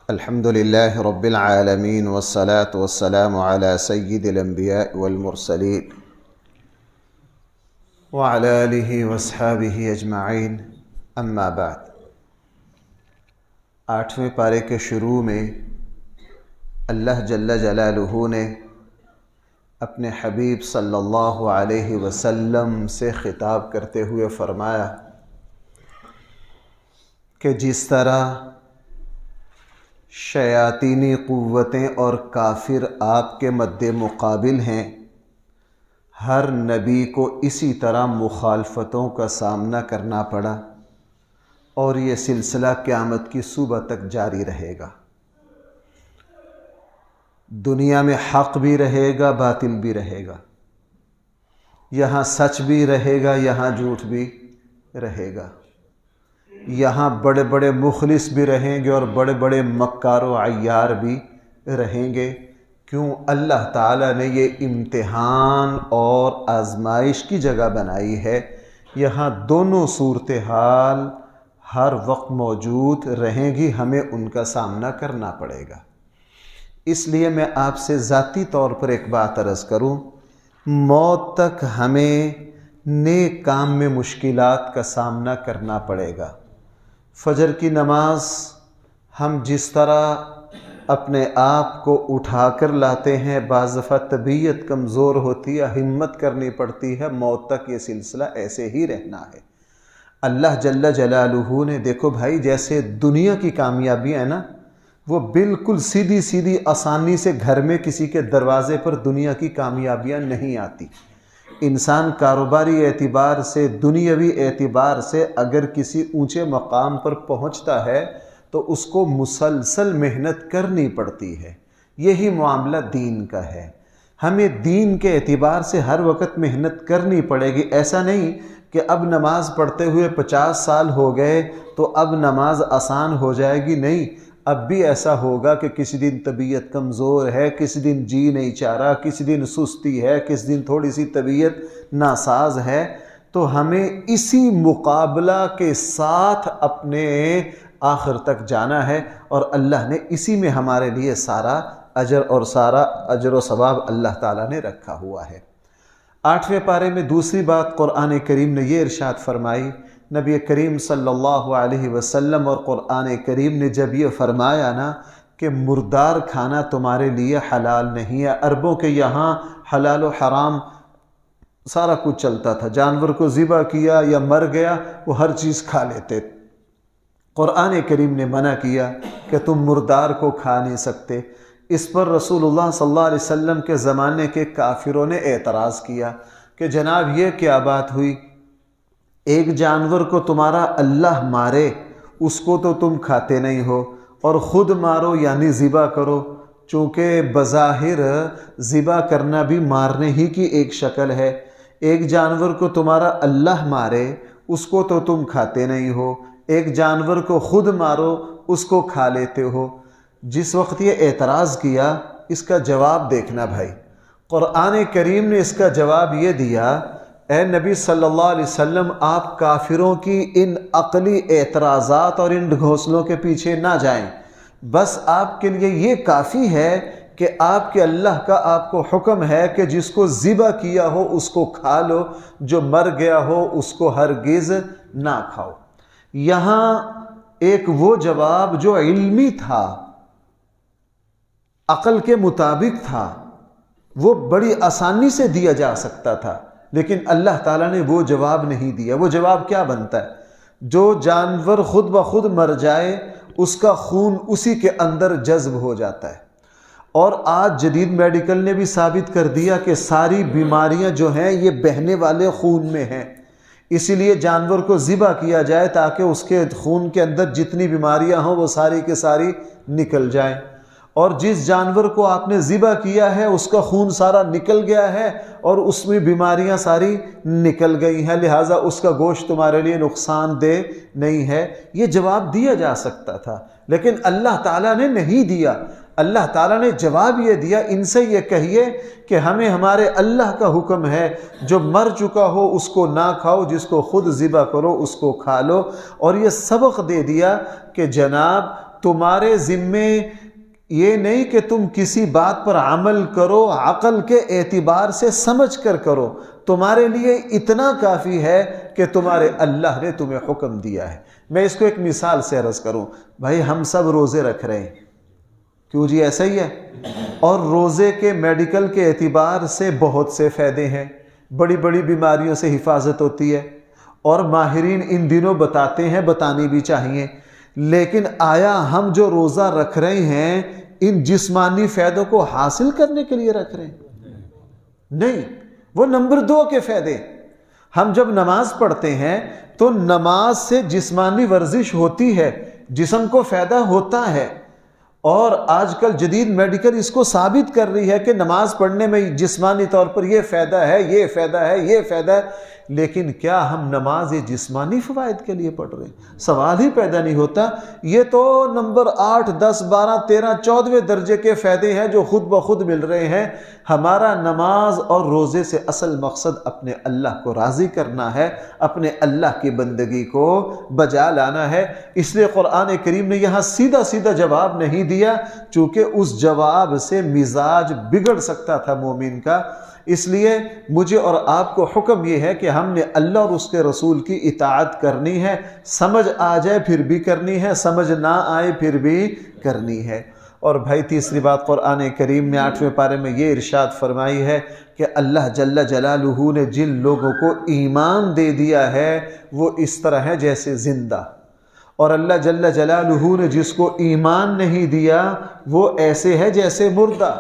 الحمد لله رب العالمين والصلاة والسلام على سيد الأنبياء والمرسلين وعلى آله واصحابه اجمعین اما بعد۔ 8ویں پارے کے شروع میں اللہ جل جلالہ نے اپنے حبیب صلی اللہ علیہ وسلم سے خطاب کرتے ہوئے فرمایا کہ جس طرح شیاطینی قوتیں اور کافر آپ کے مد مقابل ہیں، ہر نبی کو اسی طرح مخالفتوں کا سامنا کرنا پڑا اور یہ سلسلہ قیامت کی صبح تک جاری رہے گا۔ دنیا میں حق بھی رہے گا، باطل بھی رہے گا، یہاں سچ بھی رہے گا، یہاں جھوٹ بھی رہے گا، یہاں بڑے بڑے مخلص بھی رہیں گے اور بڑے بڑے مکار و عیار بھی رہیں گے۔ کیوں؟ اللہ تعالیٰ نے یہ امتحان اور آزمائش کی جگہ بنائی ہے۔ یہاں دونوں صورتحال ہر وقت موجود رہیں گی، ہمیں ان کا سامنا کرنا پڑے گا۔ اس لیے میں آپ سے ذاتی طور پر ایک بات عرض کروں، موت تک ہمیں نیک کام میں مشکلات کا سامنا کرنا پڑے گا۔ فجر کی نماز ہم جس طرح اپنے آپ کو اٹھا کر لاتے ہیں، بعض دفعہ طبیعت کمزور ہوتی ہے، ہمت کرنی پڑتی ہے، موت تک یہ سلسلہ ایسے ہی رہنا ہے۔ اللہ جل جلالہ نے دیکھو بھائی، جیسے دنیا کی کامیابیاں ہیں نا، وہ بالکل سیدھی سیدھی آسانی سے گھر میں کسی کے دروازے پر دنیا کی کامیابیاں نہیں آتی۔ انسان کاروباری اعتبار سے، دنیاوی اعتبار سے اگر کسی اونچے مقام پر پہنچتا ہے تو اس کو مسلسل محنت کرنی پڑتی ہے۔ یہی معاملہ دین کا ہے، ہمیں دین کے اعتبار سے ہر وقت محنت کرنی پڑے گی۔ ایسا نہیں کہ اب نماز پڑھتے ہوئے 50 سال ہو گئے تو اب نماز آسان ہو جائے گی، نہیں، اب بھی ایسا ہوگا کہ کسی دن طبیعت کمزور ہے، کسی دن جی نہیں چاہ رہا، کسی دن سستی ہے، کسی دن تھوڑی سی طبیعت ناساز ہے، تو ہمیں اسی مقابلہ کے ساتھ اپنے آخر تک جانا ہے، اور اللہ نے اسی میں ہمارے لیے سارا اجر و ثواب اللہ تعالیٰ نے رکھا ہوا ہے۔ 8ویں پارے میں دوسری بات قرآن کریم نے یہ ارشاد فرمائی، نبی کریم صلی اللہ علیہ وسلم اور قرآن کریم نے جب یہ فرمایا نا کہ مردار کھانا تمہارے لیے حلال نہیں ہے۔ عربوں کے یہاں حلال و حرام سارا کچھ چلتا تھا، جانور کو ذبح کیا یا مر گیا وہ ہر چیز کھا لیتے۔ قرآن کریم نے منع کیا کہ تم مردار کو کھا نہیں سکتے۔ اس پر رسول اللہ صلی اللہ علیہ وسلم کے زمانے کے کافروں نے اعتراض کیا کہ جناب یہ کیا بات ہوئی، ایک جانور کو تمہارا اللہ مارے اس کو تو تم کھاتے نہیں ہو، اور خود مارو یعنی ذبح کرو، چونکہ بظاہر ذبح کرنا بھی مارنے ہی کی ایک شکل ہے۔ ایک جانور کو تمہارا اللہ مارے اس کو تو تم کھاتے نہیں ہو، ایک جانور کو خود مارو اس کو کھا لیتے ہو۔ جس وقت یہ اعتراض کیا، اس کا جواب دیکھنا بھائی، قرآن کریم نے اس کا جواب یہ دیا، اے نبی صلی اللہ علیہ وسلم، آپ کافروں کی ان عقلی اعتراضات اور ان گھونسلوں کے پیچھے نہ جائیں، بس آپ کے لیے یہ کافی ہے کہ آپ کے اللہ کا آپ کو حکم ہے کہ جس کو ذبح کیا ہو اس کو کھا لو، جو مر گیا ہو اس کو ہرگز نہ کھاؤ۔ یہاں ایک وہ جواب جو علمی تھا، عقل کے مطابق تھا، وہ بڑی آسانی سے دیا جا سکتا تھا، لیکن اللہ تعالیٰ نے وہ جواب نہیں دیا۔ وہ جواب کیا بنتا ہے؟ جو جانور خود بخود مر جائے اس کا خون اسی کے اندر جذب ہو جاتا ہے، اور آج جدید میڈیکل نے بھی ثابت کر دیا کہ ساری بیماریاں جو ہیں یہ بہنے والے خون میں ہیں، اسی لیے جانور کو ذبح کیا جائے تاکہ اس کے خون کے اندر جتنی بیماریاں ہوں وہ ساری کے ساری نکل جائیں، اور جس جانور کو آپ نے ذبح کیا ہے اس کا خون سارا نکل گیا ہے اور اس میں بیماریاں ساری نکل گئی ہیں، لہٰذا اس کا گوشت تمہارے لیے نقصان دہ نہیں ہے۔ یہ جواب دیا جا سکتا تھا، لیکن اللہ تعالیٰ نے نہیں دیا۔ اللہ تعالیٰ نے جواب یہ دیا، ان سے یہ کہیے کہ ہمیں ہمارے اللہ کا حکم ہے، جو مر چکا ہو اس کو نہ کھاؤ، جس کو خود ذبح کرو اس کو کھا لو۔ اور یہ سبق دے دیا کہ جناب تمہارے ذمے یہ نہیں کہ تم کسی بات پر عمل کرو عقل کے اعتبار سے سمجھ کر کرو، تمہارے لیے اتنا کافی ہے کہ تمہارے اللہ نے تمہیں حکم دیا ہے۔ میں اس کو ایک مثال سے عرض کروں، بھائی ہم سب روزے رکھ رہے ہیں، کیوں جی ایسا ہی ہے؟ اور روزے کے میڈیکل کے اعتبار سے بہت سے فائدے ہیں، بڑی بڑی بیماریوں سے حفاظت ہوتی ہے، اور ماہرین ان دنوں بتاتے ہیں، بتانی بھی چاہیے۔ لیکن آیا ہم جو روزہ رکھ رہے ہیں ان جسمانی فائدوں کو حاصل کرنے کے لیے رکھ رہے ہیں؟ نہیں، وہ نمبر 2 کے فائدے۔ ہم جب نماز پڑھتے ہیں تو نماز سے جسمانی ورزش ہوتی ہے، جسم کو فائدہ ہوتا ہے، اور آج کل جدید میڈیکل اس کو ثابت کر رہی ہے کہ نماز پڑھنے میں جسمانی طور پر یہ فائدہ ہے، یہ فائدہ ہے، یہ فائدہ ہے۔ لیکن کیا ہم نماز جسمانی فوائد کے لیے پڑھ رہے ہیں؟ سوال ہی پیدا نہیں ہوتا۔ یہ تو نمبر 8، 10، 12، 13، 14ویں درجے کے فائدے ہیں جو خود بخود مل رہے ہیں۔ ہمارا نماز اور روزے سے اصل مقصد اپنے اللہ کو راضی کرنا ہے، اپنے اللہ کی بندگی کو بجا لانا ہے۔ اس لیے قرآن کریم نے یہاں سیدھا سیدھا جواب نہیں دیا، چونکہ اس جواب سے مزاج بگڑ سکتا تھا مومن کا۔ اس لیے مجھے اور آپ کو حکم یہ ہے کہ ہم نے اللہ اور اس کے رسول کی اطاعت کرنی ہے، سمجھ آ جائے پھر بھی کرنی ہے، سمجھ نہ آئے پھر بھی کرنی ہے۔ اور بھائی تیسری بات، قرآن کریم نے 8ویں پارے میں یہ ارشاد فرمائی ہے کہ اللہ جل جلالہ نے جن لوگوں کو ایمان دے دیا ہے وہ اس طرح ہے جیسے زندہ، اور اللہ جل جلالہ نے جس کو ایمان نہیں دیا وہ ایسے ہے جیسے مردہ۔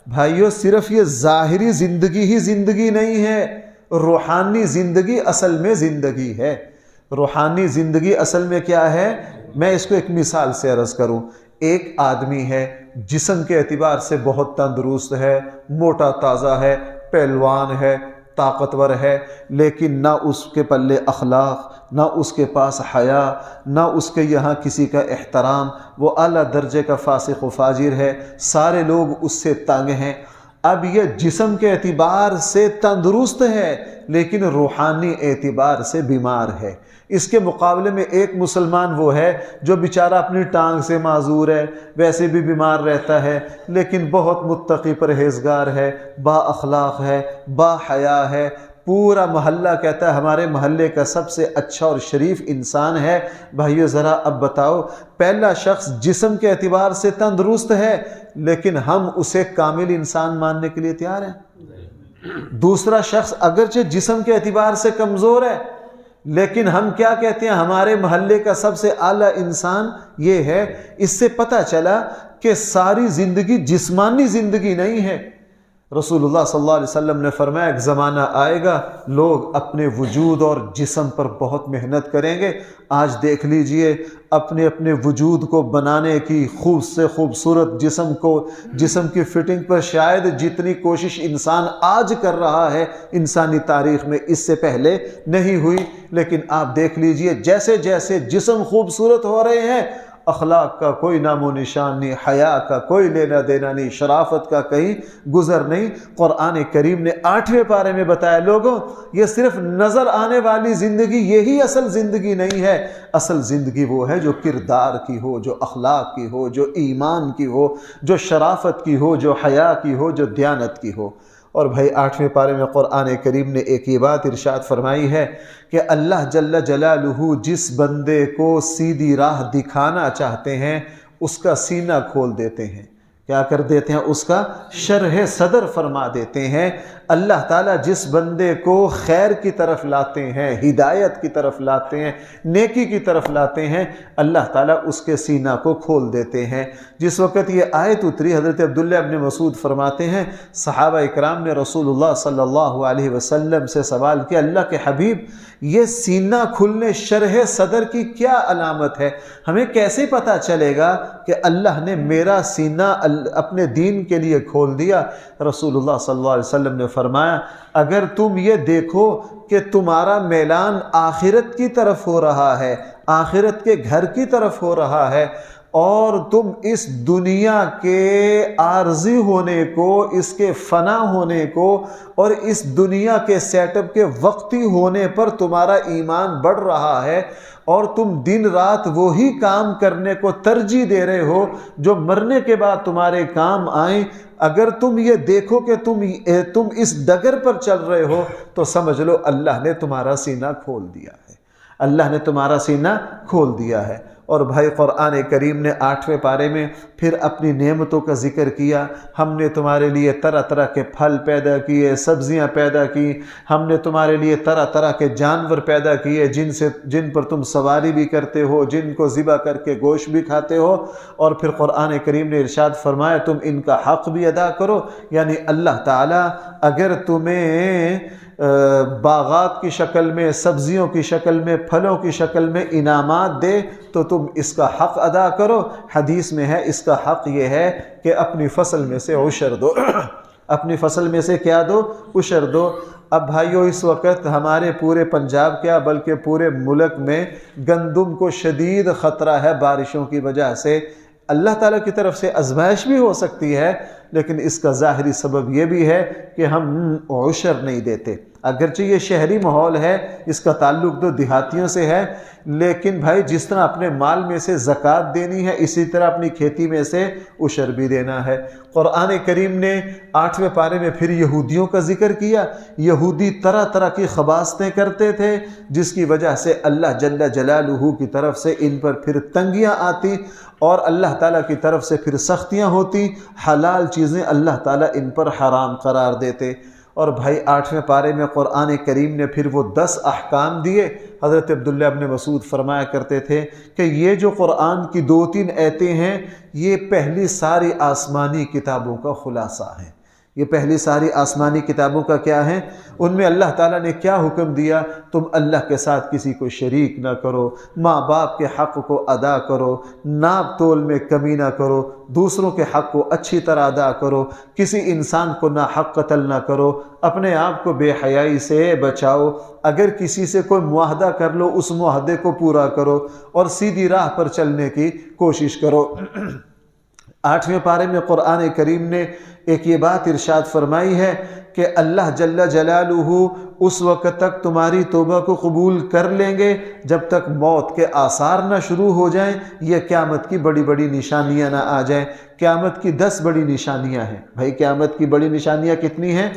بھائیو، صرف یہ ظاہری زندگی ہی زندگی نہیں ہے، روحانی زندگی اصل میں زندگی ہے۔ روحانی زندگی اصل میں کیا ہے؟ میں اس کو ایک مثال سے عرض کروں۔ ایک آدمی ہے، جسم کے اعتبار سے بہت تندرست ہے، موٹا تازہ ہے، پہلوان ہے، طاقتور ہے، لیکن نہ اس کے پلے اخلاق، نہ اس کے پاس حیا، نہ اس کے یہاں کسی کا احترام، وہ اعلیٰ درجے کا فاسق و فاجر ہے، سارے لوگ اس سے تنگ ہیں۔ اب یہ جسم کے اعتبار سے تندرست ہے لیکن روحانی اعتبار سے بیمار ہے۔ اس کے مقابلے میں ایک مسلمان وہ ہے جو بیچارہ اپنی ٹانگ سے معذور ہے، ویسے بھی بیمار رہتا ہے، لیکن بہت متقی پرہیزگار ہے، با اخلاق ہے، با حیا ہے، پورا محلہ کہتا ہے ہمارے محلے کا سب سے اچھا اور شریف انسان ہے۔ بھائیو ذرا اب بتاؤ، پہلا شخص جسم کے اعتبار سے تندرست ہے لیکن ہم اسے کامل انسان ماننے کے لیے تیار ہیں؟ دوسرا شخص اگرچہ جسم کے اعتبار سے کمزور ہے لیکن ہم کیا کہتے ہیں؟ ہمارے محلے کا سب سے اعلیٰ انسان یہ ہے۔ اس سے پتہ چلا کہ ساری زندگی جسمانی زندگی نہیں ہے۔ رسول اللہ صلی اللہ علیہ وسلم نے فرمایا ایک زمانہ آئے گا لوگ اپنے وجود اور جسم پر بہت محنت کریں گے۔ آج دیکھ لیجئے اپنے اپنے وجود کو بنانے کی، خوب سے خوبصورت جسم کی فٹنگ پر شاید جتنی کوشش انسان آج کر رہا ہے انسانی تاریخ میں اس سے پہلے نہیں ہوئی۔ لیکن آپ دیکھ لیجئے جیسے جیسے جسم خوبصورت ہو رہے ہیں، اخلاق کا کوئی نام و نشان نہیں، حیا کا کوئی لینا دینا نہیں، شرافت کا کہیں گزر نہیں۔ قرآن کریم نے 8ویں پارے میں بتایا لوگوں یہ صرف نظر آنے والی زندگی یہی اصل زندگی نہیں ہے۔ اصل زندگی وہ ہے جو کردار کی ہو، جو اخلاق کی ہو، جو ایمان کی ہو، جو شرافت کی ہو، جو حیا کی ہو، جو دیانت کی ہو۔ اور بھائی 8ویں پارے میں قرآن کریم نے ایک یہ بات ارشاد فرمائی ہے کہ اللہ جل جلالہ جس بندے کو سیدھی راہ دکھانا چاہتے ہیں اس کا سینہ کھول دیتے ہیں۔ کیا کر دیتے ہیں؟ اس کا شرح صدر فرما دیتے ہیں۔ اللہ تعالیٰ جس بندے کو خیر کی طرف لاتے ہیں، ہدایت کی طرف لاتے ہیں، نیکی کی طرف لاتے ہیں، اللہ تعالیٰ اس کے سینہ کو کھول دیتے ہیں۔ جس وقت یہ آیت اتری حضرت عبداللہ ابن مسعود فرماتے ہیں صحابہ اکرام نے رسول اللہ صلی اللہ علیہ وسلم سے سوال کیا اللہ کے حبیب یہ سینہ کھلنے شرح صدر کی کیا علامت ہے؟ ہمیں کیسے پتہ چلے گا کہ اللہ نے میرا سینہ اپنے دین کے لیے کھول دیا؟ رسول اللہ صلی اللہ علیہ وسلم نے فرمایا اگر تم یہ دیکھو کہ تمہارا میلان آخرت کی طرف ہو رہا ہے، آخرت کے گھر کی طرف ہو رہا ہے، اور تم اس دنیا کے عارضی ہونے کو، اس کے فنا ہونے کو اور اس دنیا کے سیٹ اپ کے وقتی ہونے پر تمہارا ایمان بڑھ رہا ہے، اور تم دن رات وہی کام کرنے کو ترجیح دے رہے ہو جو مرنے کے بعد تمہارے کام آئیں، اگر تم یہ دیکھو کہ تم اس ڈگر پر چل رہے ہو تو سمجھ لو اللہ نے تمہارا سینہ کھول دیا ہے، اللہ نے تمہارا سینہ کھول دیا ہے۔ اور بھائی قرآن کریم نے 8ویں پارے میں پھر اپنی نعمتوں کا ذکر کیا۔ ہم نے تمہارے لیے طرح طرح کے پھل پیدا کیے، سبزیاں پیدا کی، ہم نے تمہارے لیے طرح طرح کے جانور پیدا کیے جن پر تم سواری بھی کرتے ہو، جن کو ذبح کر کے گوشت بھی کھاتے ہو۔ اور پھر قرآن کریم نے ارشاد فرمایا تم ان کا حق بھی ادا کرو، یعنی اللہ تعالیٰ اگر تمہیں باغات کی شکل میں، سبزیوں کی شکل میں، پھلوں کی شکل میں انعامات دے تو تم اس کا حق ادا کرو۔ حدیث میں ہے اس کا حق یہ ہے کہ اپنی فصل میں سے عشر دو اپنی فصل میں سے کیا دو؟ عشر دو۔ اب بھائیو اس وقت ہمارے پورے پنجاب کیا بلکہ پورے ملک میں گندم کو شدید خطرہ ہے بارشوں کی وجہ سے۔ اللہ تعالیٰ کی طرف سے آزمائش بھی ہو سکتی ہے، لیکن اس کا ظاہری سبب یہ بھی ہے کہ ہم عشر نہیں دیتے۔ اگرچہ یہ شہری ماحول ہے، اس کا تعلق تو دیہاتیوں سے ہے، لیکن بھائی جس طرح اپنے مال میں سے زکوٰۃ دینی ہے اسی طرح اپنی کھیتی میں سے عشر بھی دینا ہے۔ قرآن کریم نے 8ویں پارے میں پھر یہودیوں کا ذکر کیا۔ یہودی طرح طرح کی خباثتیں کرتے تھے جس کی وجہ سے اللہ جل جلالہ کی طرف سے ان پر پھر تنگیاں آتی اور اللہ تعالیٰ کی طرف سے پھر سختیاں ہوتی، حلال چیزیں اللہ تعالیٰ ان پر حرام قرار دیتے۔ اور بھائی 8ویں پارے میں قرآن کریم نے پھر وہ 10 احکام دیے۔ حضرت عبداللہ ابن مسعود فرمایا کرتے تھے کہ یہ جو قرآن کی 2-3 آیتیں ہیں یہ پہلی ساری آسمانی کتابوں کا خلاصہ ہیں۔ یہ پہلی ساری آسمانی کتابوں کا کیا ہے؟ ان میں اللہ تعالیٰ نے کیا حکم دیا؟ تم اللہ کے ساتھ کسی کو شریک نہ کرو، ماں باپ کے حق کو ادا کرو، ناپ تول میں کمی نہ کرو، دوسروں کے حق کو اچھی طرح ادا کرو، کسی انسان کو ناحق قتل نہ کرو، اپنے آپ کو بے حیائی سے بچاؤ، اگر کسی سے کوئی معاہدہ کر لو اس معاہدے کو پورا کرو اور سیدھی راہ پر چلنے کی کوشش کرو۔ 8ویں پارے میں قرآن کریم نے ایک یہ بات ارشاد فرمائی ہے کہ اللہ جل جلالہ اس وقت تک تمہاری توبہ کو قبول کر لیں گے جب تک موت کے آثار نہ شروع ہو جائیں، یہ قیامت کی بڑی بڑی نشانیاں نہ آ جائیں۔ قیامت کی 10 بڑی نشانیاں ہیں۔ بھائی قیامت کی بڑی نشانیاں کتنی ہیں؟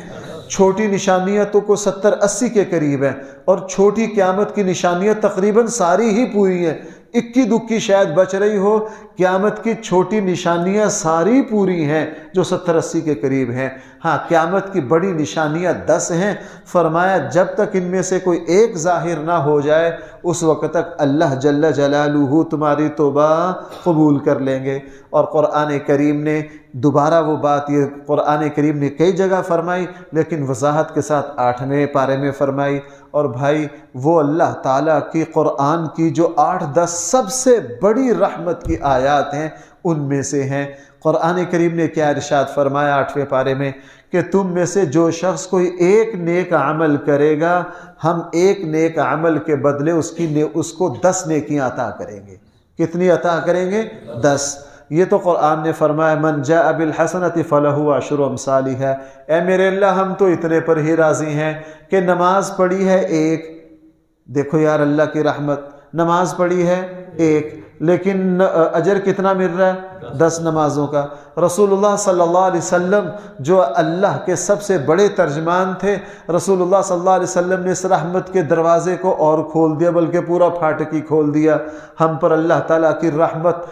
چھوٹی نشانیاں تو کو 70-80 کے قریب ہیں، اور چھوٹی قیامت کی نشانیاں تقریباً ساری ہی پوری ہیں، اکی دکی شاید بچ رہی ہو۔ قیامت کی چھوٹی نشانیاں ساری پوری ہیں جو 70-80 کے قریب ہیں۔ ہاں قیامت کی بڑی نشانیاں 10 ہیں۔ فرمایا جب تک ان میں سے کوئی ایک ظاہر نہ ہو جائے اس وقت تک اللہ جل جلالہ تمہاری توبہ قبول کر لیں گے۔ اور قرآن کریم نے دوبارہ وہ بات یہ قرآن کریم نے کئی جگہ فرمائی لیکن وضاحت کے ساتھ 8ویں پارے میں فرمائی۔ اور بھائی وہ اللہ تعالیٰ کی قرآن کی جو 8-10 سب سے بڑی رحمت کی آیات ہیں ان میں سے ہیں۔ قرآن کریم نے کیا ارشاد فرمایا 8ویں پارے میں کہ تم میں سے جو شخص کوئی ایک نیک عمل کرے گا ہم ایک نیک عمل کے بدلے اس کو 10 نیکیاں عطا کریں گے۔ کتنی عطا کریں گے؟ 10۔ یہ تو قرآن نے فرمایا من جاء بالحسنۃ فلہ عشر امثالھا۔ اے میرے اللہ ہم تو اتنے پر ہی راضی ہیں کہ نماز پڑھی ہے ایک، دیکھو یار اللہ کی رحمت، نماز پڑھی ہے ایک لیکن اجر کتنا مل رہا ہے؟ 10 نمازوں کا۔ رسول اللہ صلی اللہ علیہ وسلم جو اللہ کے سب سے بڑے ترجمان تھے، رسول اللہ صلی اللہ علیہ وسلم نے اس رحمت کے دروازے کو اور کھول دیا بلکہ پورا پھاٹک ہی کھول دیا۔ ہم پر اللہ تعالیٰ کی رحمت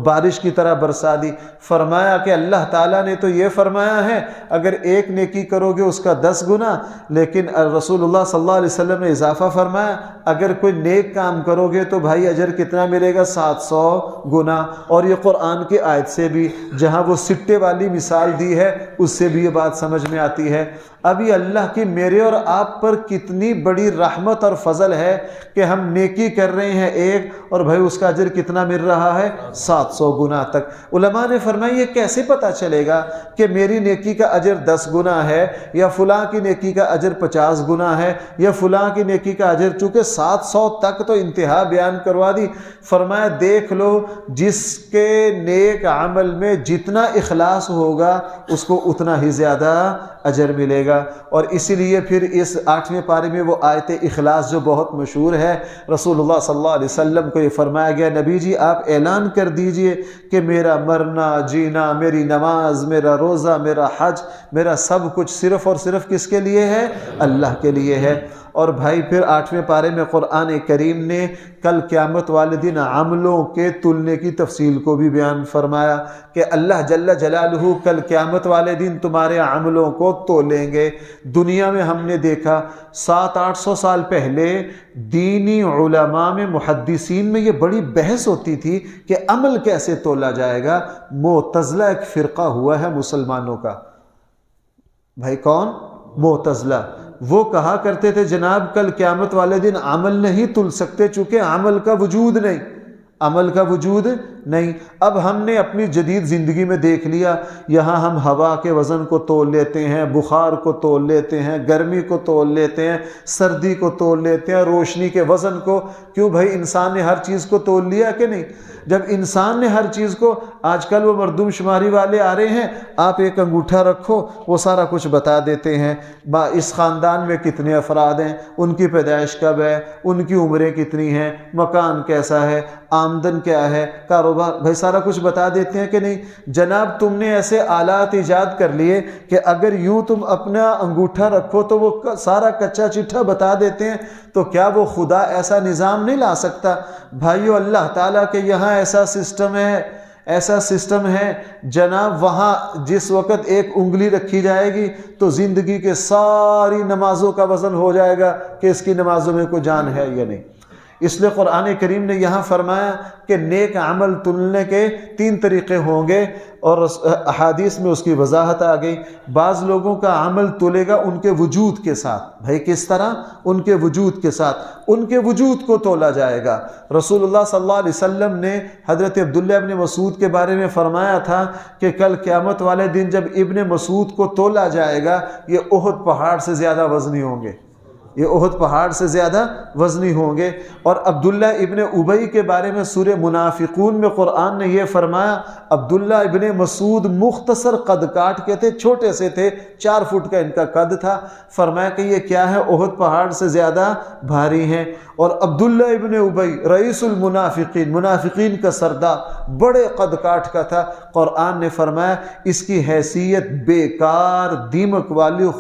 بارش کی طرح برسا دی۔ فرمایا کہ اللہ تعالیٰ نے تو یہ فرمایا ہے اگر ایک نیکی کرو گے اس کا 10 گنا، لیکن رسول اللہ صلی اللہ علیہ وسلم نے اضافہ فرمایا اگر کوئی نیک کام کرو گے تو بھائی اجر کتنا ملے گا؟ 700 گنا۔ اور یہ قرآن کی آیت سے بھی جہاں وہ سٹے والی مثال دی ہے اس سے بھی یہ بات سمجھ میں آتی ہے۔ ابھی اللہ کی میرے اور آپ پر کتنی بڑی رحمت اور فضل ہے کہ ہم نیکی کر رہے ہیں ایک اور بھائی اس کا اجر کتنا مل رہا ہے؟ 700 گنا تک۔ علماء نے فرمایا یہ کیسے پتہ چلے گا کہ میری نیکی کا اجر 10 گنا ہے یا فلاں کی نیکی کا اجر 50 گنا ہے یا فلاں کی نیکی کا اجر؟ چونکہ 700 تک تو انتہا بیان کروا دی۔ فرمایا دیکھ لو جس کے نیک عمل میں جتنا اخلاص ہوگا اس کو اتنا ہی زیادہ اجر ملے گا۔ گا۔ اور اسی لیے پھر اس 8ویں پارے میں وہ آیت اخلاص جو بہت مشہور ہے، رسول اللہ صلی اللہ علیہ وسلم کو یہ فرمایا گیا، نبی جی آپ اعلان کر دیجئے کہ میرا مرنا جینا، میری نماز، میرا روزہ، میرا حج، میرا سب کچھ صرف اور صرف کس کے لیے ہے؟ اللہ کے لیے ہے۔ اور بھائی پھر 8ویں پارے میں قرآن کریم نے کل قیامت والے دن عملوں کے تلنے کی تفصیل کو بھی بیان فرمایا کہ اللہ جل جلالہ کل قیامت والے دن تمہارے عملوں کو تولیں گے۔ دنیا میں ہم نے دیکھا 700-800 سال پہلے دینی علماء میں، محدثین میں یہ بڑی بحث ہوتی تھی کہ عمل کیسے تولا جائے گا۔ معتزلہ ایک فرقہ ہوا ہے مسلمانوں کا، بھائی کون؟ معتزلہ۔ وہ کہا کرتے تھے جناب کل قیامت والے دن عمل نہیں تل سکتے چونکہ عمل کا وجود نہیں، عمل کا وجود نہیں۔ اب ہم نے اپنی جدید زندگی میں دیکھ لیا، یہاں ہم ہوا کے وزن کو تول لیتے ہیں، بخار کو تول لیتے ہیں، گرمی کو تول لیتے ہیں، سردی کو تول لیتے ہیں، روشنی کے وزن کو۔ کیوں بھائی؟ انسان نے ہر چیز کو تول لیا کہ نہیں؟ جب انسان نے ہر چیز کو، آج کل وہ مردم شماری والے آ رہے ہیں، آپ ایک انگوٹھا رکھو وہ سارا کچھ بتا دیتے ہیں، اس خاندان میں کتنے افراد ہیں، ان کی پیدائش کب ہے، ان کی عمریں کتنی ہیں، مکان کیسا ہے، آمدن کیا ہے، کاروبار، بھائی سارا کچھ بتا دیتے ہیں کہ نہیں؟ جناب تم نے ایسے آلات ایجاد کر لیے کہ اگر یوں تم اپنا انگوٹھا رکھو تو وہ سارا کچا چٹھا بتا دیتے ہیں، تو کیا وہ خدا ایسا نظام نہیں لا سکتا؟ بھائیو اللہ تعالیٰ کے یہاں ایسا سسٹم ہے جناب، وہاں جس وقت ایک انگلی رکھی جائے گی تو زندگی کے ساری نمازوں کا وزن ہو جائے گا کہ اس کی نمازوں میں کوئی جان ہے یا نہیں۔ اس لیے قرآن کریم نے یہاں فرمایا کہ نیک عمل تلنے کے 3 طریقے ہوں گے، اور احادیث میں اس کی وضاحت آ گئی۔ بعض لوگوں کا عمل تلے گا ان کے وجود کے ساتھ، بھائی کس طرح؟ ان کے وجود کے ساتھ، ان کے وجود کو تولا جائے گا۔ رسول اللہ صلی اللہ علیہ وسلم نے حضرت عبداللہ ابن مسعود کے بارے میں فرمایا تھا کہ کل قیامت والے دن جب ابن مسعود کو تولا جائے گا یہ احد پہاڑ سے زیادہ وزنی ہوں گے، یہ احد پہاڑ سے زیادہ وزنی ہوں گے۔ اور عبداللہ ابن ابی کے بارے میں سورہ منافقون میں قرآن نے یہ فرمایا، عبداللہ ابن مسعود مختصر قد کاٹ کے تھے، چھوٹے سے تھے، 4 فٹ کا ان کا قد تھا۔ فرمایا کہ یہ کیا ہے؟ احد پہاڑ سے زیادہ بھاری ہیں۔ اور عبداللہ ابن ابی رئیس المنافقین، منافقین کا سردار، بڑے قد کاٹ کا تھا۔ قرآن نے فرمایا اس کی حیثیت بیکار دیمک والی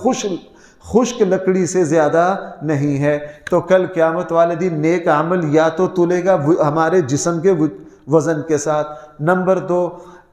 خشک لکڑی سے زیادہ نہیں ہے۔ تو کل قیامت والے دن نیک عمل یا تو تلے گا ہمارے جسم کے وزن کے ساتھ، نمبر 2،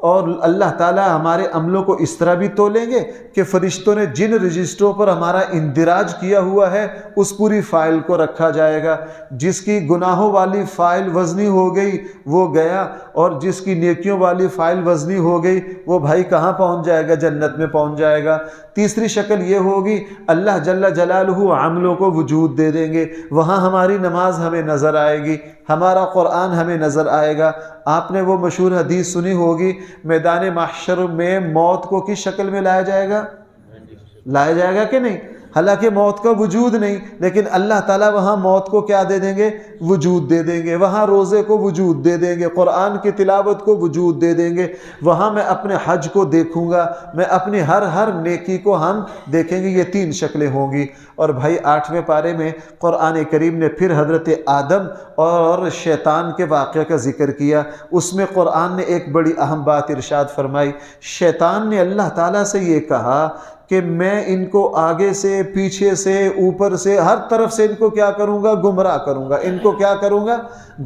اور اللہ تعالی ہمارے عملوں کو اس طرح بھی تولیں گے کہ فرشتوں نے جن رجسٹروں پر ہمارا اندراج کیا ہوا ہے اس پوری فائل کو رکھا جائے گا۔ جس کی گناہوں والی فائل وزنی ہو گئی وہ گیا، اور جس کی نیکیوں والی فائل وزنی ہو گئی وہ بھائی کہاں پہنچ جائے گا؟ جنت میں پہنچ جائے گا۔ تیسری شکل یہ ہوگی اللہ جل جلالہ عملوں کو وجود دے دیں گے، وہاں ہماری نماز ہمیں نظر آئے گی، ہمارا قرآن ہمیں نظر آئے گا۔ آپ نے وہ مشہور حدیث سنی ہوگی، میدان محشر میں موت کو کس شکل میں لایا جائے گا؟ لایا جائے گا کہ نہیں؟ حالانکہ موت کا وجود نہیں، لیکن اللہ تعالیٰ وہاں موت کو کیا دے دیں گے؟ وجود دے دیں گے۔ وہاں روزے کو وجود دے دیں گے، قرآن کی تلاوت کو وجود دے دیں گے، وہاں میں اپنے حج کو دیکھوں گا، میں اپنی ہر نیکی کو ہم دیکھیں گے۔ یہ 3 شکلیں ہوں گی۔ اور بھائی 8ویں پارے میں قرآن کریم نے پھر حضرت آدم اور شیطان کے واقعہ کا ذکر کیا۔ اس میں قرآن نے ایک بڑی اہم بات ارشاد فرمائی۔ شیطان نے اللہ تعالیٰ سے یہ کہا کہ میں ان کو آگے سے، پیچھے سے، اوپر سے، ہر طرف سے ان کو کیا کروں گا؟ گمراہ کروں گا۔ ان کو کیا کروں گا؟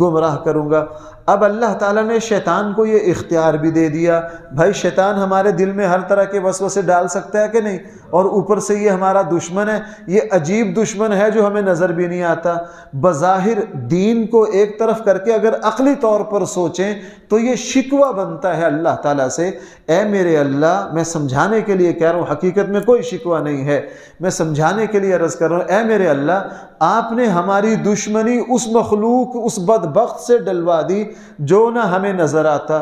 گمراہ کروں گا۔ اب اللہ تعالیٰ نے شیطان کو یہ اختیار بھی دے دیا۔ بھائی شیطان ہمارے دل میں ہر طرح کے وسوسے ڈال سکتا ہے کہ نہیں؟ اور اوپر سے یہ ہمارا دشمن ہے، یہ عجیب دشمن ہے جو ہمیں نظر بھی نہیں آتا۔ بظاہر دین کو ایک طرف کر کے اگر عقلی طور پر سوچیں تو یہ شکوہ بنتا ہے اللہ تعالیٰ سے، اے میرے اللہ، میں سمجھانے کے لیے کہہ رہا ہوں، حقیقت میں کوئی شکوہ نہیں ہے، میں سمجھانے کے لیے عرض کر رہا ہوں، اے میرے اللہ، آپ نے ہماری دشمنی اس مخلوق، اس بدبخت سے ڈلوا دی جو نہ ہمیں نظر آتا،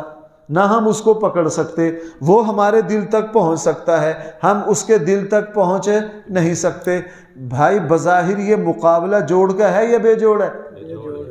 نہ ہم اس کو پکڑ سکتے، وہ ہمارے دل تک پہنچ سکتا ہے، ہم اس کے دل تک پہنچ نہیں سکتے۔ بھائی بظاہر یہ مقابلہ جوڑ کا ہے یا بے جوڑ ہے؟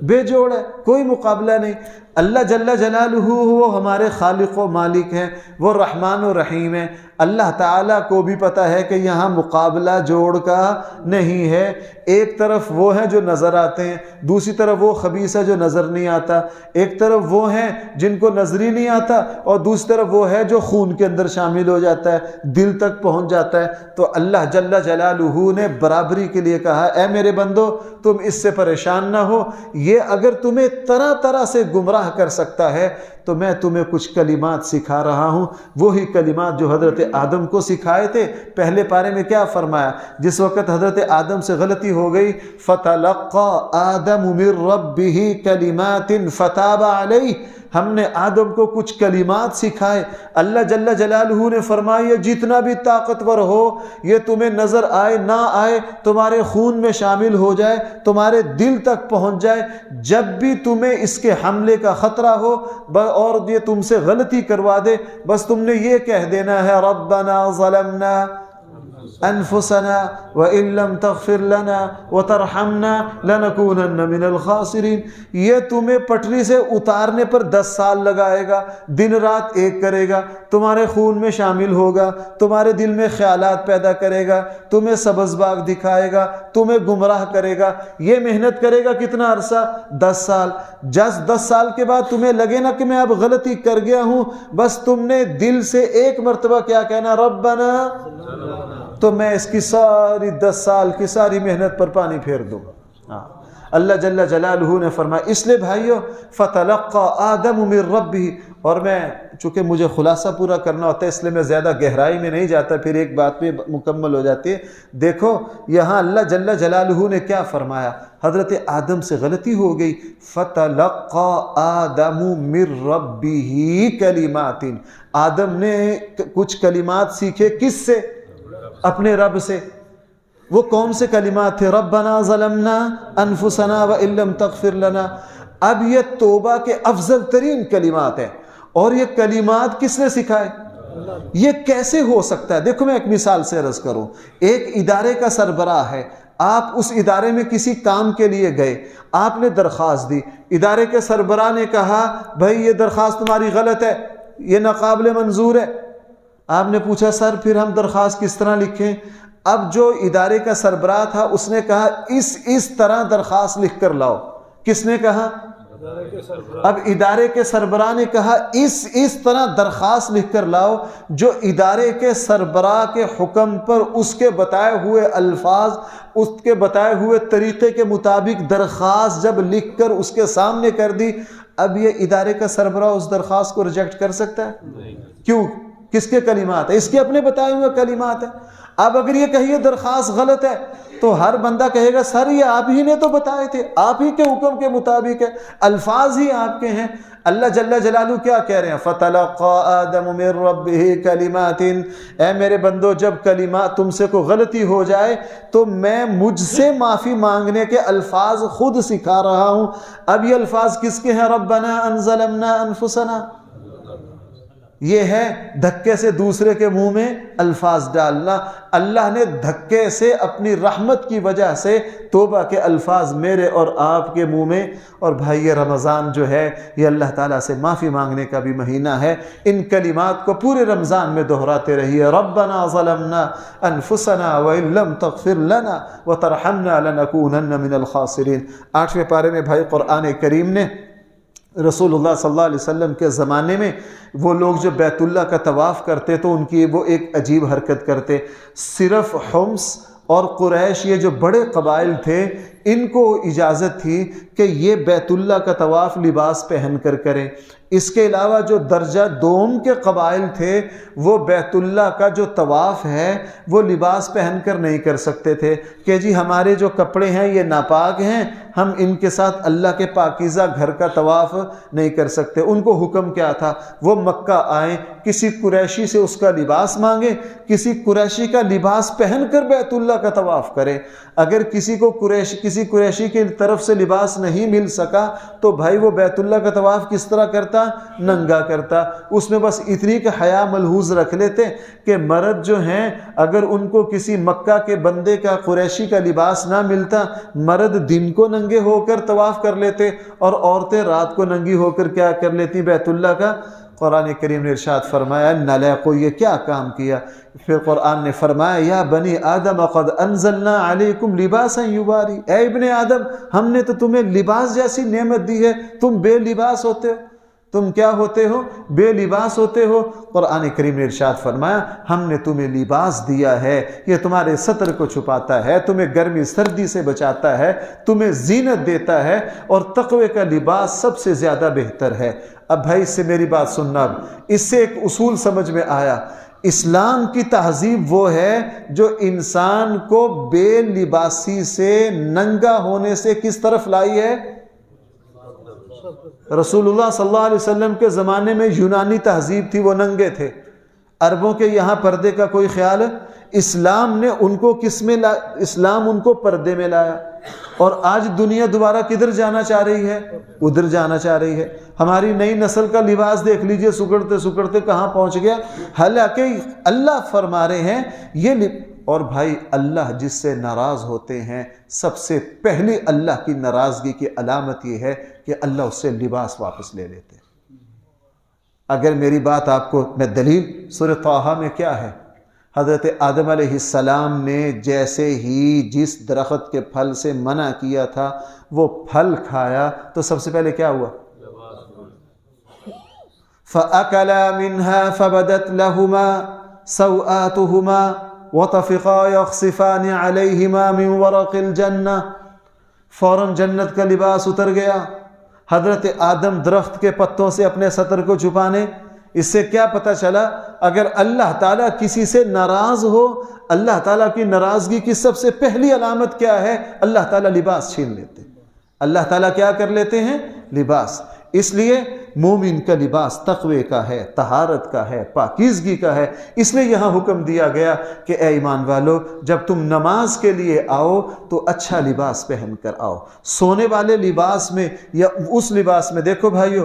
بے جوڑ ہے، کوئی مقابلہ نہیں۔ اللہ جل جلالہ وہ ہمارے خالق و مالک ہیں، وہ رحمان و رحیم ہیں۔ اللہ تعالیٰ کو بھی پتہ ہے کہ یہاں مقابلہ جوڑ کا نہیں ہے۔ ایک طرف وہ ہیں جو نظر آتے ہیں، دوسری طرف وہ خبیث ہے جو نظر نہیں آتا، ایک طرف وہ ہیں جن کو نظر ہی نہیں آتا، اور دوسری طرف وہ ہے جو خون کے اندر شامل ہو جاتا ہے، دل تک پہنچ جاتا ہے۔ تو اللہ جل جلالہ نے برابری کے لیے کہا اے میرے بندو تم اس سے پریشان نہ ہو، یہ اگر تمہیں طرح طرح سے گمراہ کر سکتا ہے تو میں تمہیں کچھ کلمات سکھا رہا ہوں، وہی کلمات جو حضرت آدم کو سکھائے تھے۔ پہلے پارے میں کیا فرمایا؟ جس وقت حضرت آدم سے غلطی ہو گئی، فَتَلَقَّى آدَمُ مِن رَبِّهِ كَلِمَاتٍ فَتَابَ عَلَيْهِ، ہم نے آدم کو کچھ کلمات سکھائے۔ اللہ جل جلالہ نے فرمایا یہ جتنا بھی طاقتور ہو، یہ تمہیں نظر آئے نہ آئے، تمہارے خون میں شامل ہو جائے، تمہارے دل تک پہنچ جائے، جب بھی تمہیں اس کے حملے کا خطرہ ہو اور یہ تم سے غلطی کروا دے، بس تم نے یہ کہہ دینا ہے ربنا ظلمنا انفسنا وان لم تغفر لنا وترحمنا لنكونن من الخاسرین۔ یہ تمہیں پٹری سے اتارنے پر 10 سال لگائے گا، دن رات ایک کرے گا، تمہارے خون میں شامل ہوگا، تمہارے دل میں خیالات پیدا کرے گا، تمہیں سبز باغ دکھائے گا، تمہیں گمراہ کرے گا۔ یہ محنت کرے گا کتنا عرصہ؟ 10 سال۔ 10 سال کے بعد تمہیں لگے نا کہ میں اب غلطی کر گیا ہوں، بس تم نے دل سے ایک مرتبہ کیا کہنا؟ ربنا، تو میں اس کی ساری 10 سال کی ساری محنت پر پانی پھیر دوں گا۔ اللہ جل جلالہ نے فرمایا، اس لیے بھائیو فَتَلَقَّى آدَمُ مِن رَبِّهِ، اور میں چونکہ مجھے خلاصہ پورا کرنا ہوتا ہے اس لیے میں زیادہ گہرائی میں نہیں جاتا، پھر ایک بات پہ مکمل ہو جاتی ہے۔ دیکھو یہاں اللہ جل جلالہ نے کیا فرمایا؟ حضرت آدم سے غلطی ہو گئی، فَتَلَقَّى آدَمُ مِن رَبِّهِ كَلِمَاتٍ، آدم نے کچھ کلمات سیکھے، کس سے؟ اپنے رب سے۔ وہ کون سے کلمات تھے؟ ربنا ظلمنا انفسنا وان لم تغفر لنا۔ اب یہ توبہ کے افضل ترین کلمات ہیں، اور یہ کلمات کس نے سکھائے؟ یہ کیسے ہو سکتا ہے؟ دیکھو میں ایک مثال سے عرض کروں، ایک ادارے کا سربراہ ہے، آپ اس ادارے میں کسی کام کے لیے گئے، آپ نے درخواست دی، ادارے کے سربراہ نے کہا بھائی یہ درخواست تمہاری غلط ہے، یہ ناقابل منظور ہے۔ آپ نے پوچھا سر پھر ہم درخواست کس طرح لکھیں؟ اب جو ادارے کا سربراہ تھا اس نے کہا اس طرح درخواست لکھ کر لاؤ۔ کس نے کہا؟ اب ادارے کے سربراہ نے کہا اس طرح درخواست لکھ کر لاؤ، جو ادارے کے سربراہ کے حکم پر اس کے بتائے ہوئے الفاظ، اس کے بتائے ہوئے طریقے کے مطابق درخواست جب لکھ کر اس کے سامنے کر دی، اب یہ ادارے کا سربراہ اس درخواست کو ریجیکٹ کر سکتا ہے؟ کیوں؟ کس کے کلمات ہیں؟ اس کے اپنے بتائے ہوئے کلمات ہیں۔ اب اگر یہ کہیے درخواست غلط ہے تو ہر بندہ کہے گا سر یہ آپ ہی نے تو بتائے تھے، آپ ہی کے حکم کے مطابق ہے، الفاظ ہی آپ کے ہیں۔ اللہ جل جلالہ کیا کہہ رہے ہیں؟ فَتَلَقَّى آدَمُ مِن رَبِّهِ كَلِمَاتٍ، اے میرے بندو جب کلمات تم سے کوئی غلطی ہو جائے تو میں مجھ سے معافی مانگنے کے الفاظ خود سکھا رہا ہوں۔ اب یہ الفاظ کس کے ہیں؟ ربنا ظلمنا انفسنا، یہ ہے دھکے سے دوسرے کے منہ میں الفاظ ڈالنا۔ اللہ نے دھکے سے اپنی رحمت کی وجہ سے توبہ کے الفاظ میرے اور آپ کے منہ میں۔ اور بھائی یہ رمضان جو ہے یہ اللہ تعالیٰ سے معافی مانگنے کا بھی مہینہ ہے، ان کلمات کو پورے رمضان میں دہراتے رہیے۔ ربنا ظلمنا انفسنا وان لم تغفر لنا وترحمنا لنکونن من الخاسرین۔ 8ویں پارے میں بھائی قرآن کریم نے رسول اللہ صلی اللہ علیہ وسلم کے زمانے میں وہ لوگ جو بیت اللہ کا طواف کرتے تو ان کی وہ ایک عجیب حرکت کرتے، صرف حمص اور قریش یہ جو بڑے قبائل تھے ان کو اجازت تھی کہ یہ بیت اللہ کا طواف لباس پہن کر کریں، اس کے علاوہ جو درجہ دوم کے قبائل تھے وہ بیت اللہ کا جو طواف ہے وہ لباس پہن کر نہیں کر سکتے تھے کہ جی ہمارے جو کپڑے ہیں یہ ناپاک ہیں، ہم ان کے ساتھ اللہ کے پاکیزہ گھر کا طواف نہیں کر سکتے۔ ان کو حکم کیا تھا؟ وہ مکہ آئیں، کسی قریشی سے اس کا لباس مانگیں، کسی قریشی کا لباس پہن کر بیت اللہ کا طواف کریں۔ اگر کسی قریشی کی طرف سے لباس نہیں مل سکا تو بھائی وہ بیت اللہ کا طواف کس طرح کرتا؟ کرتا ننگا کرتا. اس میں بس اتنی کہ حیا ملحوظ رکھ لیتے کہ مرد جو ہیں اگر ان کو کسی مکہ کے بندے کا قریشی کا لباس نہ ملتا، مرد دن کو ننگے ہو کر طواف کر لیتے اور عورتیں رات کو ننگی ہو کر کیا کر لیتی؟ بیت اللہ کا. قرآن کریم نے ارشاد فرمایا نالائقو یہ کیا کام کیا؟ پھر قرآن نے فرمایا یا بنی آدم قد انزلنا علیکم لباسا یواری، اے ابن آدم ہم نے تو تمہیں لباس جیسی نعمت دی ہے، تم بے لباس ہوتے ہو. تم کیا ہوتے ہو؟ بے لباس ہوتے ہو. قرآن کریم نے ارشاد فرمایا ہم نے تمہیں لباس دیا ہے، یہ تمہارے ستر کو چھپاتا ہے، تمہیں گرمی سردی سے بچاتا ہے، تمہیں زینت دیتا ہے، اور تقوی کا لباس سب سے زیادہ بہتر ہے. اب بھائی اس سے میری بات سننا، اب اس سے ایک اصول سمجھ میں آیا. اسلام کی تہذیب وہ ہے جو انسان کو بے لباسی سے، ننگا ہونے سے کس طرف لائی ہے؟ رسول اللہ صلی اللہ علیہ وسلم کے زمانے میں یونانی تہذیب تھی، وہ ننگے تھے. عربوں کے یہاں پردے کا کوئی خیال ہے؟ اسلام نے ان کو کس میں اسلام ان کو پردے میں لایا. اور آج دنیا دوبارہ کدھر جانا چاہ رہی ہے؟ ادھر جانا چاہ رہی ہے. ہماری نئی نسل کا لباس دیکھ لیجئے، سکڑتے سکڑتے کہاں پہنچ گیا. حالانکہ اللہ فرما رہے ہیں یہ اور بھائی اللہ جس سے ناراض ہوتے ہیں سب سے پہلی اللہ کی ناراضگی کی علامت یہ ہے کہ اللہ اس سے لباس واپس لے لیتے ہیں. اگر میری بات آپ کو میں دلیل سورہ طٰہٰ میں کیا ہے؟ حضرت آدم علیہ السلام نے جیسے ہی جس درخت کے پھل سے منع کیا تھا وہ پھل کھایا تو سب سے پہلے کیا ہوا؟ فَأَكَلَا مِنْهَا فَبَدَتْ لَهُمَا سَوْآتُهُمَا وَطَفِقَا يَخْصِفَانِ عَلَيْهِمَا مِنْ وَرَقِ الْجَنَّةِ. فوراً جنت کا لباس اتر گیا. حضرت آدم درخت کے پتوں سے اپنے سطر کو چھپانے. اس سے کیا پتہ چلا؟ اگر اللہ تعالیٰ کسی سے ناراض ہو، اللہ تعالیٰ کی ناراضگی کی سب سے پہلی علامت کیا ہے؟ اللہ تعالیٰ لباس چھین لیتے. اللہ تعالیٰ کیا کر لیتے ہیں؟ لباس. اس لیے مومن کا لباس تقوی کا ہے، طہارت کا ہے، پاکیزگی کا ہے. اس لیے یہاں حکم دیا گیا کہ اے ایمان والو جب تم نماز کے لیے آؤ تو اچھا لباس پہن کر آؤ. سونے والے لباس میں یا اس لباس میں، دیکھو بھائیو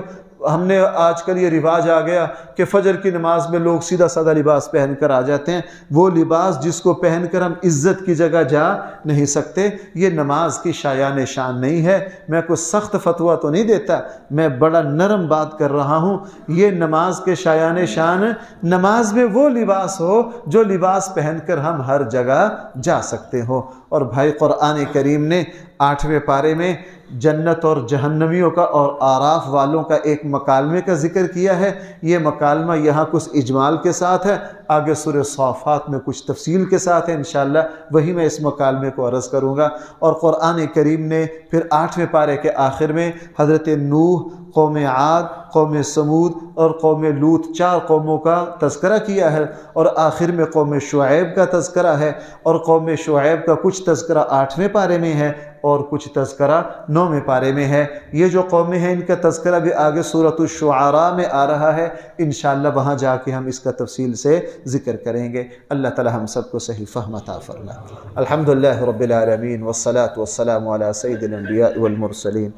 ہم نے آج کل یہ رواج آ گیا کہ فجر کی نماز میں لوگ سیدھا سادہ لباس پہن کر آ جاتے ہیں. وہ لباس جس کو پہن کر ہم عزت کی جگہ جا نہیں سکتے، یہ نماز کی شایان شان نہیں ہے. میں کوئی سخت فتویٰ تو نہیں دیتا، میں بڑا نرم بات کر رہا ہوں. یہ نماز کے شایان شان، نماز میں وہ لباس ہو جو لباس پہن کر ہم ہر جگہ جا سکتے ہو. اور بھائی قرآن کریم نے 8ویں پارے میں جنت اور جہنمیوں کا اور آراف والوں کا ایک مکالمے کا ذکر کیا ہے. یہ مکالمہ یہاں کچھ اجمال کے ساتھ ہے، آگے سورہ صافات میں کچھ تفصیل کے ساتھ ہے. انشاءاللہ وہی میں اس مکالمے کو عرض کروں گا. اور قرآن کریم نے پھر 8ویں پارے کے آخر میں حضرت نوح، قوم عاد، قوم سمود اور قوم لوط، 4 قوموں کا تذکرہ کیا ہے. اور آخر میں قوم شعیب کا تذکرہ ہے. اور قوم شعیب کا کچھ تذکرہ 8ویں پارے میں ہے اور کچھ تذکرہ 9ویں پارے میں ہے. یہ جو قومیں ہیں ان کا تذکرہ بھی آگے سورۃ الشعراء میں آ رہا ہے. انشاءاللہ وہاں جا کے ہم اس کا تفصیل سے ذکر کریں گے. اللہ تعالی ہم سب کو صحیح فہم عطا فرمائے. الحمدللہ رب العالمین والصلاة والسلام علی سید الانبیاء والمرسلین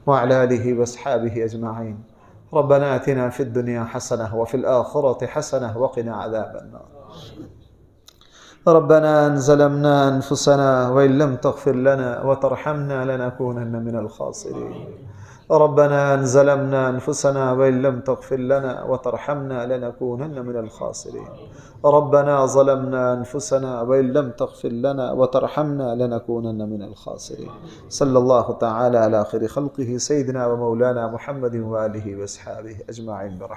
وعلی آلہ واصحابہ اجمعین. ربنا آتنا فی الدنیا حسنہ وفی الآخرۃ حسنہ وقنا عذاب النار. ربنا ظلمنا أنفسنا وإن لم تغفر لنا وترحمنا لنكونن من الخاسرين. ربنا ظلمنا أنفسنا وإن لم تغفر لنا وترحمنا لنكونن من الخاسرين. ربنا ظلمنا أنفسنا وإن لم تغفر لنا وترحمنا لنكونن من الخاسرين. صلى الله تعالى على خير خلقه سيدنا ومولانا محمد وآله وأصحابه أجمعين برحمته.